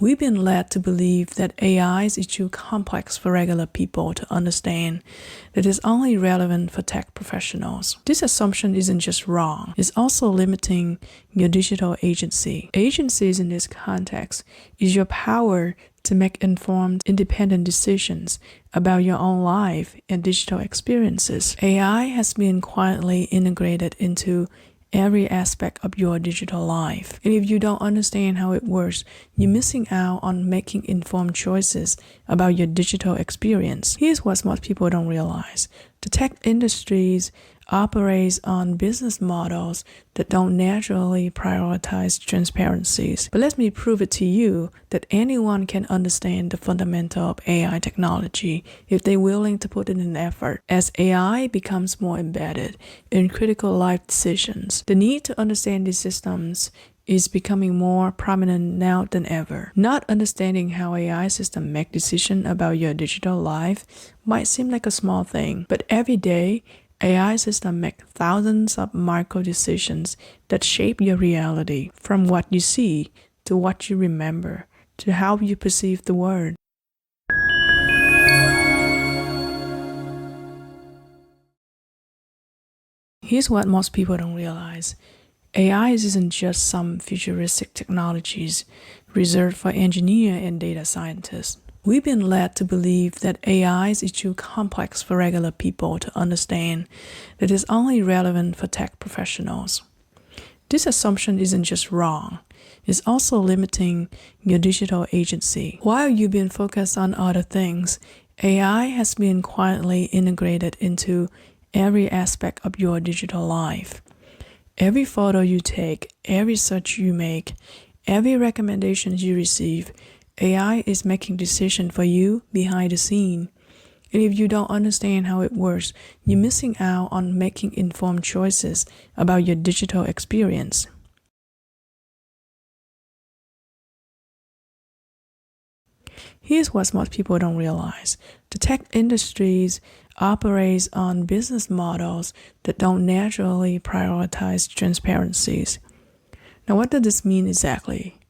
We've been led to believe that AI is too complex for regular people to understand, that it's only relevant for tech professionals. This assumption isn't just wrong, it's also limiting your digital agency. Agencies in this context is your power to make informed, independent decisions about your own life and digital experiences. AI has been quietly integrated into every aspect of your digital life. And if you don't understand how it works, you're missing out on making informed choices about your digital experience. Here's what most people don't realize. The tech industries operates on business models that don't naturally prioritize transparencies. But let me prove it to you that anyone can understand the fundamental of AI technology if they're willing to put in an effort. As AI becomes more embedded in critical life decisions, the need to understand these systems is becoming more prominent now than ever. Not understanding how AI systems make decisions about your digital life might seem like a small thing, but every day, AI systems make thousands of micro decisions that shape your reality, from what you see, to what you remember, to how you perceive the world. Here's what most people don't realize. AI isn't just some futuristic technologies reserved for engineers and data scientists. We've been led to believe that AI is too complex for regular people to understand, that it's only relevant for tech professionals. This assumption isn't just wrong, it's also limiting your digital agency. While you've been focused on other things, AI has been quietly integrated into every aspect of your digital life. Every photo you take, every search you make, every recommendation you receive, AI is making decisions for you behind the scene. And if you don't understand how it works, you're missing out on making informed choices about your digital experience. Here's what most people don't realize. The tech industries operates on business models that don't naturally prioritize transparencies. Now, what does this mean exactly?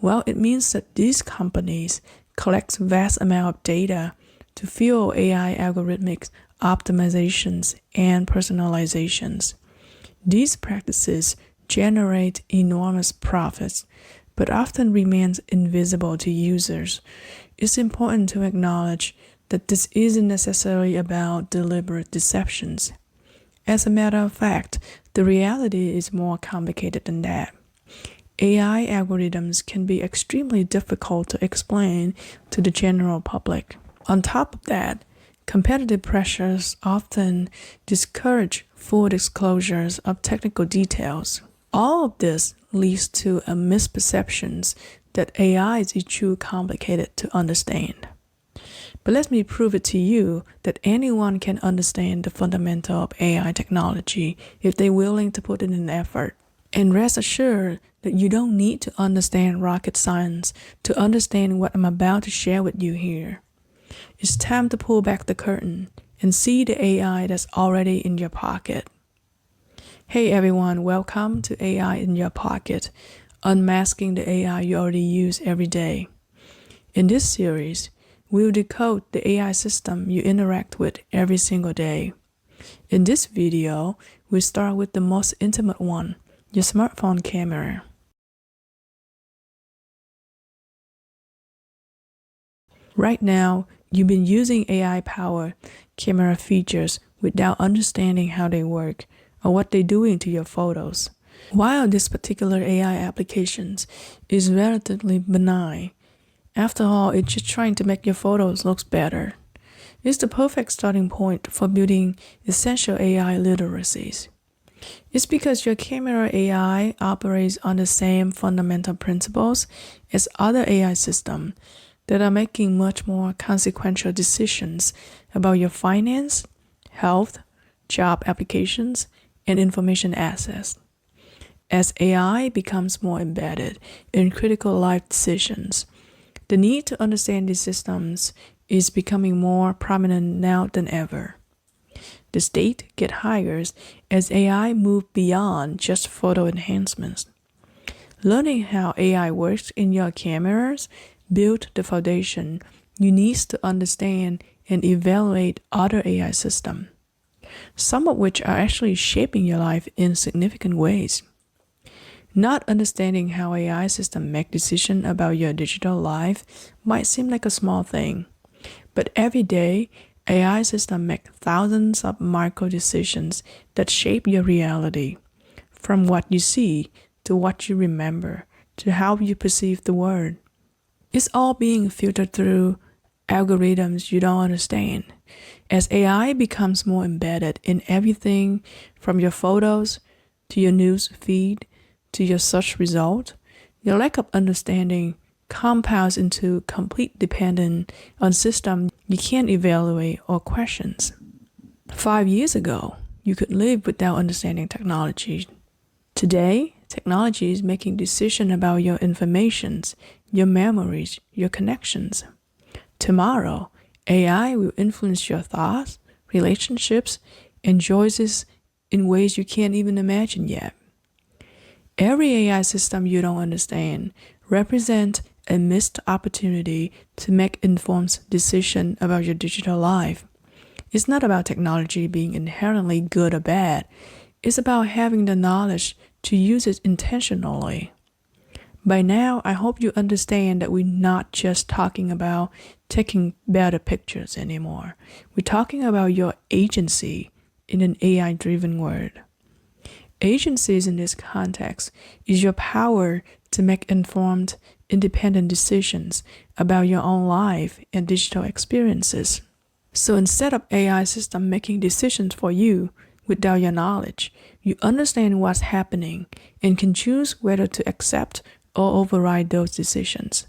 Well, it means that these companies collect vast amount of data to fuel AI algorithmic optimizations and personalizations. These practices generate enormous profits, but often remains invisible to users. It's important to acknowledge that this isn't necessarily about deliberate deceptions. As a matter of fact, the reality is more complicated than that. AI algorithms can be extremely difficult to explain to the general public. On top of that, competitive pressures often discourage full disclosures of technical details. All of this leads to a misperception that AI is too complicated to understand. But let me prove it to you that anyone can understand the fundamental of AI technology if they're willing to put in an effort. And rest assured that you don't need to understand rocket science to understand what I'm about to share with you here. It's time to pull back the curtain and see the AI that's already in your pocket. Hey everyone, welcome to AI in your pocket, unmasking the AI you already use every day. In this series, we'll decode the AI system you interact with every single day. In this video, we'll start with the most intimate one, your smartphone camera. Right now, you've been using AI-powered camera features without understanding how they work or what they're doing to your photos. While this particular AI application is relatively benign, after all, it's just trying to make your photos look better. It's the perfect starting point for building essential AI literacies. It's because your camera AI operates on the same fundamental principles as other AI systems that are making much more consequential decisions about your finance, health, job applications, and information access. As AI becomes more embedded in critical life decisions, the need to understand these systems is becoming more prominent now than ever. The stakes get higher as AI moves beyond just photo enhancements. Learning how AI works in your cameras built the foundation you need to understand and evaluate other AI systems, some of which are actually shaping your life in significant ways. Not understanding how AI systems make decisions about your digital life might seem like a small thing, but every day, AI systems make thousands of micro decisions that shape your reality, from what you see to what you remember to how you perceive the world. It's all being filtered through algorithms you don't understand. As AI becomes more embedded in everything from your photos to your news feed to your search result, your lack of understanding compounds into complete dependence on systems you can't evaluate or questions. 5 years ago, you could live without understanding technology. Today, technology is making decisions about your information, your memories, your connections. Tomorrow, AI will influence your thoughts, relationships, and choices in ways you can't even imagine yet. Every AI system you don't understand represents a missed opportunity to make informed decisions about your digital life. It's not about technology being inherently good or bad. It's about having the knowledge to use it intentionally. By now, I hope you understand that we're not just talking about taking better pictures anymore. We're talking about your agency in an AI-driven world. Agencies in this context is your power to make informed, independent decisions about your own life and digital experiences. So instead of AI system making decisions for you without your knowledge, you understand what's happening and can choose whether to accept or override those decisions.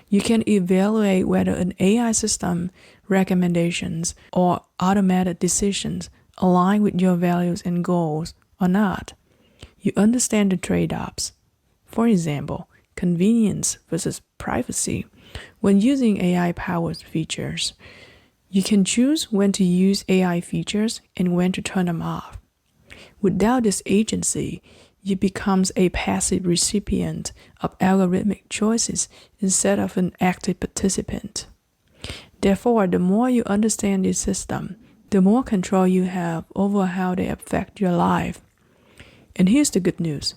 You can evaluate whether an AI system recommendations or automated decisions align with your values and goals or not. You understand the trade-offs. For example, convenience versus privacy. When using AI-powered features, you can choose when to use AI features and when to turn them off. Without this agency, you become a passive recipient of algorithmic choices instead of an active participant. Therefore, the more you understand this system, the more control you have over how they affect your life. And here's the good news.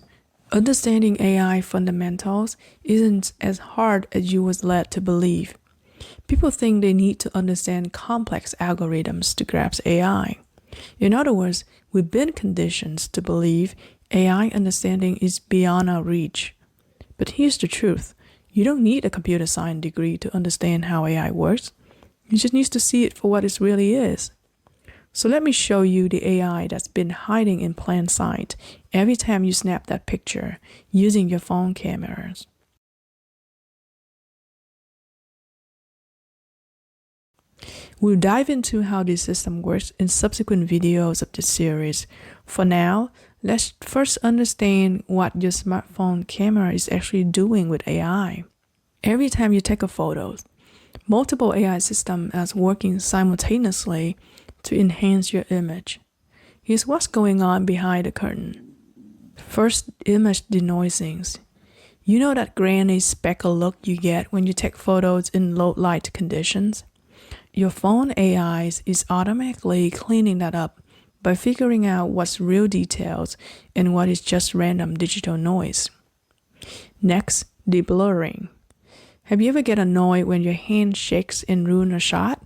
Understanding AI fundamentals isn't as hard as you was led to believe. People think they need to understand complex algorithms to grasp AI. In other words, we've been conditioned to believe AI understanding is beyond our reach. But here's the truth. You don't need a computer science degree to understand how AI works. You just need to see it for what it really is. So let me show you the AI that's been hiding in plain sight every time you snap that picture using your phone cameras. We'll dive into how this system works in subsequent videos of this series. For now, let's first understand what your smartphone camera is actually doing with AI. Every time you take a photo, multiple AI systems are working simultaneously to enhance your image. Here's what's going on behind the curtain. First, image denoising. You know that grainy speckled look you get when you take photos in low light conditions? Your phone AI is automatically cleaning that up by figuring out what's real details and what is just random digital noise. Next, deblurring. Have you ever get annoyed when your hand shakes and ruins a shot?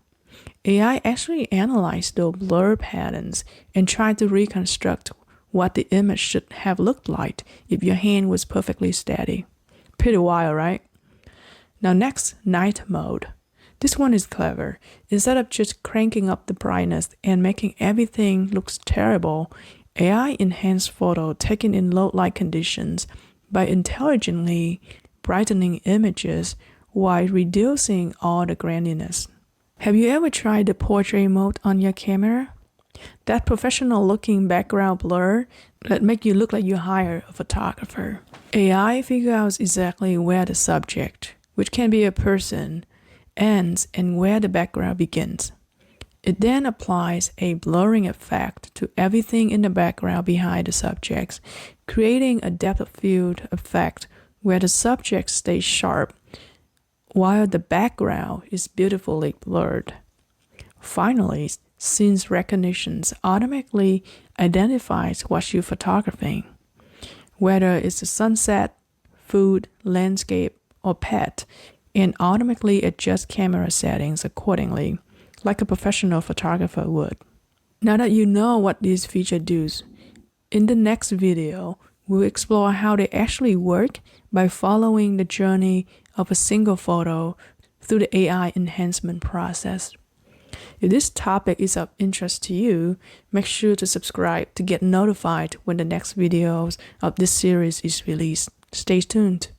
AI actually analyzed those blur patterns and tried to reconstruct what the image should have looked like if your hand was perfectly steady. Pretty wild, right? Now next, night mode. This one is clever. Instead of just cranking up the brightness and making everything look terrible, AI enhanced photo taken in low light conditions by intelligently brightening images while reducing all the graininess. Have you ever tried the portrait mode on your camera? That professional looking background blur that make you look like you hire a photographer. AI figures out exactly where the subject, which can be a person, ends and where the background begins. It then applies a blurring effect to everything in the background behind the subjects, creating a depth of field effect where the subject stays sharp while the background is beautifully blurred. Finally, scene recognition automatically identifies what you're photographing, whether it's a sunset, food, landscape, or pet, and automatically adjusts camera settings accordingly, like a professional photographer would. Now that you know what these features do, in the next video, we'll explore how they actually work by following the journey of a single photo through the AI enhancement process. If this topic is of interest to you, make sure to subscribe to get notified when the next videos of this series is released. Stay tuned.